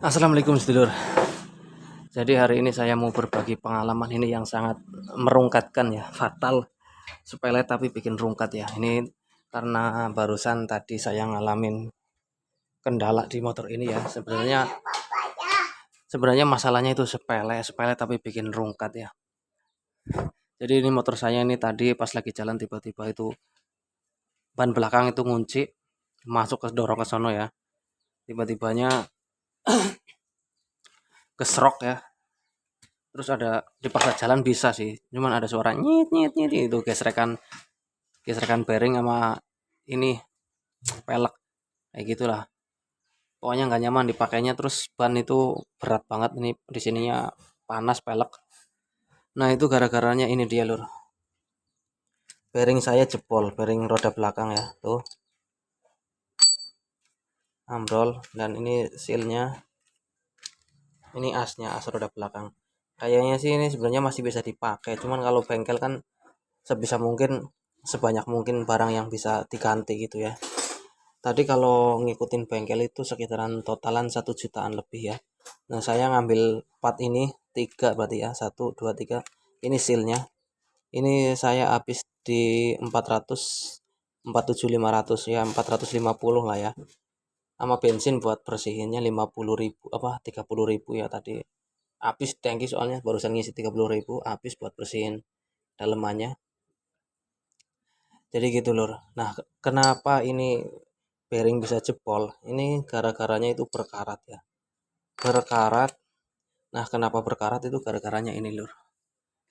Assalamualaikum sedulur. Jadi hari ini saya mau berbagi pengalaman ini yang sangat merungkatkan ya, fatal, sepele tapi bikin rungkat ya. Ini karena barusan tadi saya ngalamin kendala di motor ini ya. Sebenarnya masalahnya itu sepele, sepele tapi bikin rungkat ya. Jadi ini motor saya ini tadi pas lagi jalan tiba-tiba itu ban belakang itu ngunci, masuk ke dorong ke sono ya. Tiba-tibanya kesrok ya. Terus ada dipaksa jalan bisa sih, cuman ada suara nyit nyit nyit itu gesrekan gesrekan bearing sama ini pelek kayak gitulah. Pokoknya nggak nyaman dipakainya, terus ban itu berat banget ini di sininya, panas pelek. Nah itu gara-garanya ini dia lur, bearing saya jebol, bearing roda belakang ya tuh ambrol, dan ini sealnya, ini asnya, as roda belakang. Kayaknya sih ini sebenarnya masih bisa dipakai, cuman kalau bengkel kan sebisa mungkin, sebanyak mungkin barang yang bisa diganti gitu ya. Tadi kalau ngikutin bengkel itu sekitaran totalan 1 jutaan lebih ya. Nah saya ngambil part ini tiga berarti ya, 1 2 3, ini sealnya. Ini saya habis di 400, 47.500 ya, 450 lah ya. Sama bensin buat bersihinnya 50.000 apa 30.000 ya tadi. Habis tangki soalnya barusan ngisi 30.000, habis buat bersihin dalemannya. Jadi gitu lur. Nah kenapa ini bearing bisa jebol? Ini gara-garanya itu berkarat ya. Berkarat. Nah kenapa berkarat itu gara-garanya ini lur.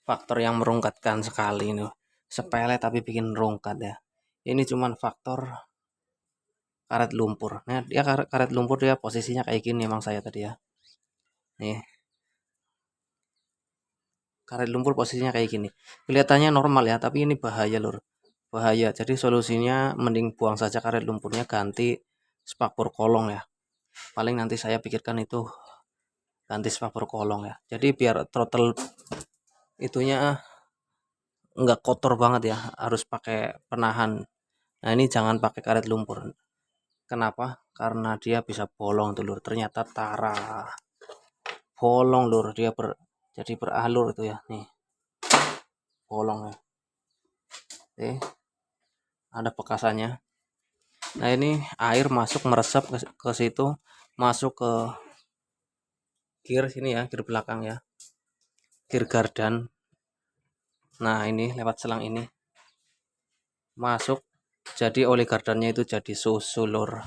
Faktor yang merungkatkan sekali ini. Sepele tapi bikin rungkat ya. Ini cuman faktor karet lumpur. Nah dia karet lumpur, dia posisinya kayak gini emang saya tadi ya. Nih karet lumpur posisinya kayak gini. Kelihatannya normal ya, tapi ini bahaya lur. Bahaya. Jadi solusinya mending buang saja karet lumpurnya, ganti spakbor kolong ya. Paling nanti saya pikirkan itu ganti spakbor kolong ya. Jadi biar throttle itunya nggak kotor banget ya, harus pakai penahan. Nah ini jangan pakai karet lumpur. Kenapa? Karena dia bisa bolong tuh lur. Ternyata Tara bolong lur, dia jadi beralur itu ya. Nih bolong ya. Ada bekasannya. Nah ini air masuk meresap ke situ, masuk ke gear sini ya, gear belakang ya, gear gardan. Nah ini lewat selang ini masuk, jadi oli gardannya itu jadi susu lur,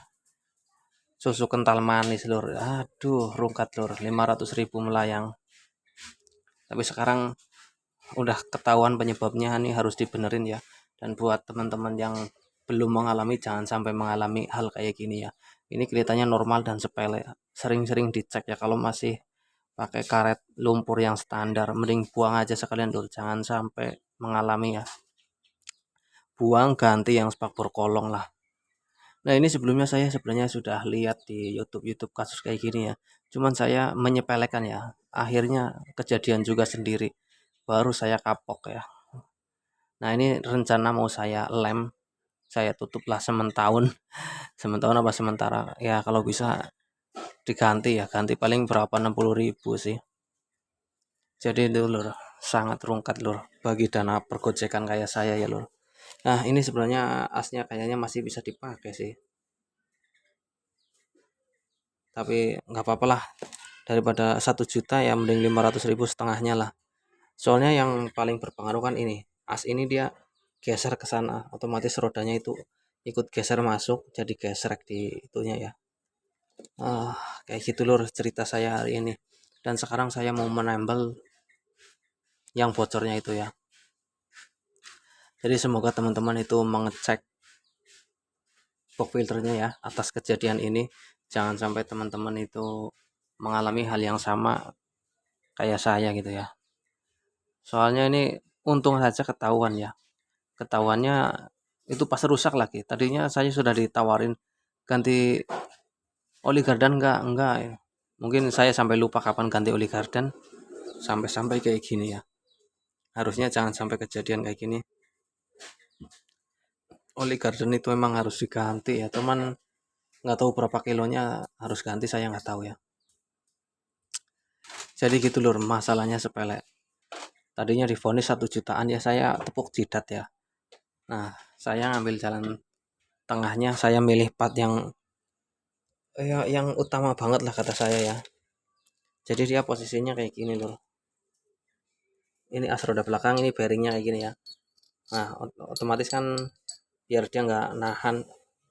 susu kental manis lur. Aduh rungkat lur, 500.000 melayang. Tapi sekarang udah ketahuan penyebabnya, ini harus dibenerin ya. Dan buat teman-teman yang belum mengalami, jangan sampai mengalami hal kayak gini ya. Ini kelihatannya normal dan sepele, sering-sering dicek ya. Kalau masih pakai karet lumpur yang standar, mending buang aja sekalian dulu, jangan sampai mengalami ya. Buang, ganti yang spakbor kolong lah. Nah ini sebelumnya saya sebenarnya sudah lihat di YouTube kasus kayak gini ya. Cuman saya menyepelekan ya. Akhirnya kejadian juga sendiri. Baru saya kapok ya. Nah ini rencana mau saya lem, saya tutuplah sementahun. Sementahun apa sementara ya, kalau bisa diganti ya, ganti paling berapa, 60.000 sih. Jadi itu lur, sangat rungkat lur bagi dana pergocekan kayak saya ya lur. Nah ini sebenarnya asnya kayaknya masih bisa dipakai sih, tapi nggak apa-apa lah, daripada 1 juta ya mending 500.000 setengahnya lah. Soalnya yang paling berpengaruh kan ini, as ini dia geser ke sana, otomatis rodanya itu ikut geser masuk, jadi gesrek di itunya ya. ah Kayak gitu lur cerita saya hari ini. Dan sekarang saya mau menambal yang bocornya itu ya. Jadi semoga teman-teman itu mengecek pop filternya ya atas kejadian ini. Jangan sampai teman-teman itu mengalami hal yang sama kayak saya gitu ya. Soalnya ini untung saja ketahuan ya. Ketahuannya itu pas rusak lagi. Tadinya saya sudah ditawarin ganti oli gardan enggak ya. Mungkin saya sampai lupa kapan ganti oli gardan, sampai-sampai kayak gini ya. Harusnya jangan sampai kejadian kayak gini. Oli garden itu memang harus diganti ya, teman, nggak tahu berapa kilonya harus ganti, saya nggak tahu ya. Jadi gitu lur, masalahnya sepele. Tadinya divonis 1 jutaan ya, saya tepuk jidat ya. Nah, saya ngambil jalan tengahnya, saya milih part yang ya yang utama banget lah kata saya ya. Jadi dia posisinya kayak gini lur. Ini as roda belakang, ini bearingnya kayak gini ya. Nah, otomatis kan biar dia nggak nahan,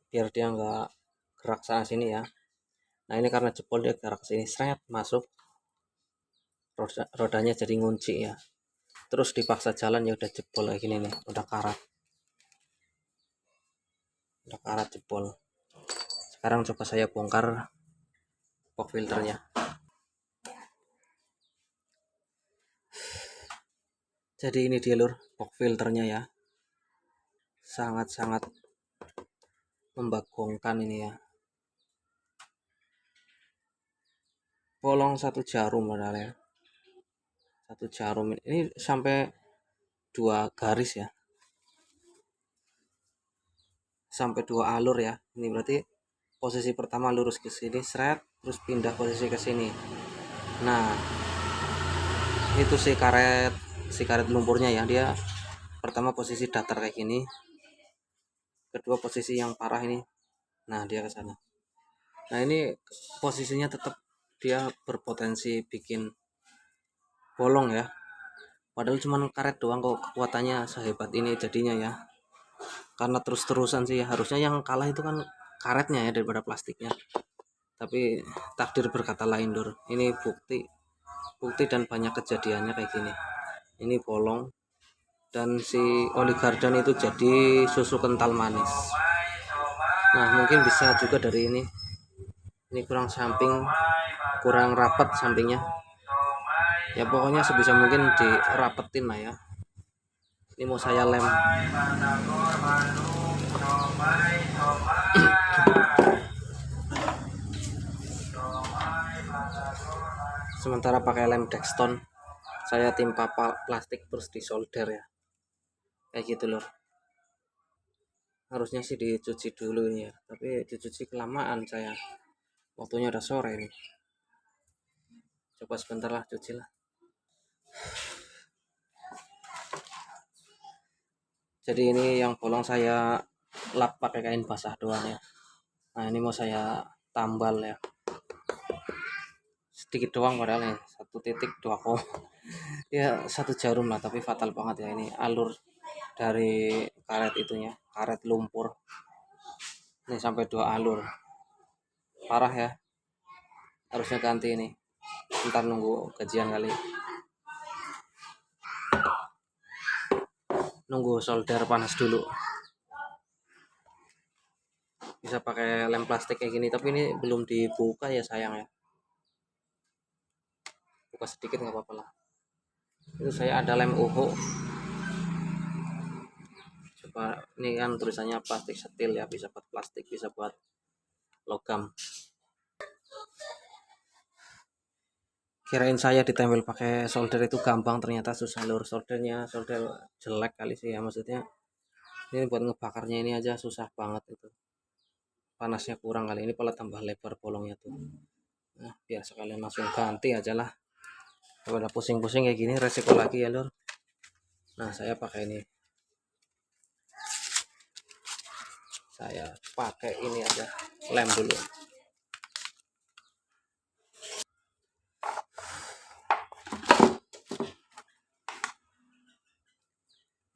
biar dia nggak gerak sana sini ya. Nah ini karena jebol dia gerak sini, seret masuk, rodanya jadi ngunci ya. Terus dipaksa jalan ya udah jebol kayak gini nih, udah karat jebol. Sekarang coba saya bongkar pop filternya. Jadi ini dia lur, pop filternya ya, sangat-sangat membagongkan ini ya. Bolong 1 jarum padahal ya, 1 jarum ini sampai 2 garis ya, sampai 2 alur ya. Ini berarti posisi pertama lurus ke sini, seret, terus pindah posisi ke sini. Nah itu si karet lumpurnya ya, dia pertama posisi datar kayak gini, kedua posisi yang parah ini, nah dia ke sana. Nah ini posisinya tetap dia berpotensi bikin bolong ya, padahal cuman karet doang kok kekuatannya sehebat ini jadinya ya. Karena terus-terusan sih, harusnya yang kalah itu kan karetnya ya daripada plastiknya, tapi takdir berkata lain Dur. Ini bukti dan banyak kejadiannya kayak gini. Ini bolong dan si oli gardan itu jadi susu kental manis. Nah mungkin bisa juga dari ini kurang samping, kurang rapat sampingnya ya, pokoknya sebisa mungkin dirapetin lah ya. Ini mau saya lem. Sementara pakai lem Dexton, saya timpa plastik terus disolder ya, kayak gitu loh. Harusnya sih dicuci dulu ini ya, tapi dicuci kelamaan, saya waktunya udah sore ini. Coba sebentar lah cuci lah. Jadi ini yang bolong saya lap pakai kain basah doang ya. Nah ini mau saya tambal ya, sedikit doang padahal nih, 1,2 ya 1 jarum lah, tapi fatal banget ya. Ini alur dari karet itunya, karet lumpur ini sampai 2 alur, parah ya. Harusnya ganti ini, ntar nunggu gajian kali, nunggu solder panas dulu. Bisa pakai lem plastik kayak gini, tapi ini belum dibuka ya, sayang ya. Buka sedikit nggak apa-apa lah. Itu saya ada lem uhu. Coba, ini kan tulisannya plastik setil ya, bisa buat plastik, bisa buat logam. Kirain saya ditempel pakai solder itu gampang, ternyata susah lur. Solder jelek kali sih ya, maksudnya ini buat ngebakarnya ini aja susah banget itu. Panasnya kurang kali, ini pala tambah lebar bolongnya tuh. Nah biar sekalian langsung ganti aja lah, daripada pusing-pusing kayak gini, resiko lagi ya lur. Nah saya pakai ini, saya pakai ini aja, lem dulu.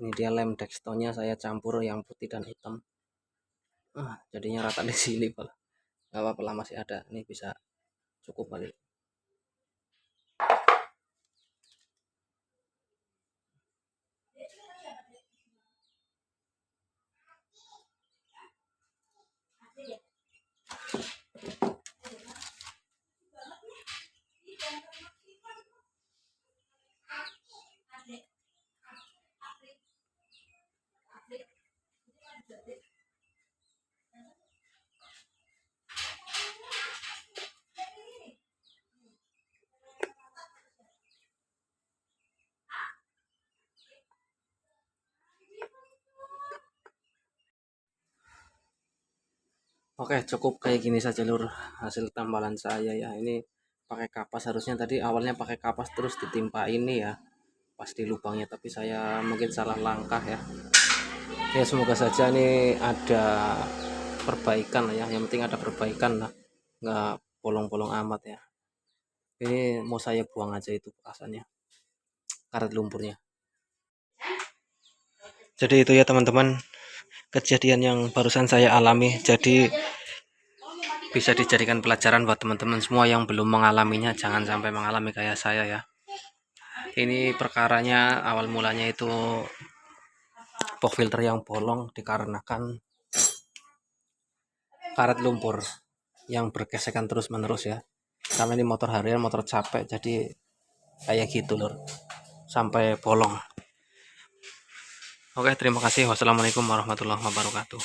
Ini dia lem Dextonnya, saya campur yang putih dan hitam. Jadinya rata di sini pala. Gak apa-apa lah, masih ada, ini bisa cukup kali. Oke, cukup kayak gini saja lur hasil tambalan saya ya. Ini pakai kapas, harusnya tadi awalnya pakai kapas terus ditimpa ini ya pas di lubangnya, tapi saya mungkin salah langkah ya. Ya semoga saja ini ada perbaikan lah ya, yang penting ada perbaikan lah, nggak bolong-bolong amat ya. Ini mau saya buang aja itu bekasannya, karet lumpurnya. Jadi itu ya teman-teman, kejadian yang barusan saya alami. Jadi bisa dijadikan pelajaran buat teman-teman semua yang belum mengalaminya, jangan sampai mengalami kayak saya ya. Ini perkaranya awal mulanya itu box filter yang bolong dikarenakan karet lumpur yang bergesekan terus menerus ya, karena ini motor harian, motor capek, jadi kayak gitu lur, sampai bolong. Oke, terima kasih. Wassalamualaikum warahmatullahi wabarakatuh.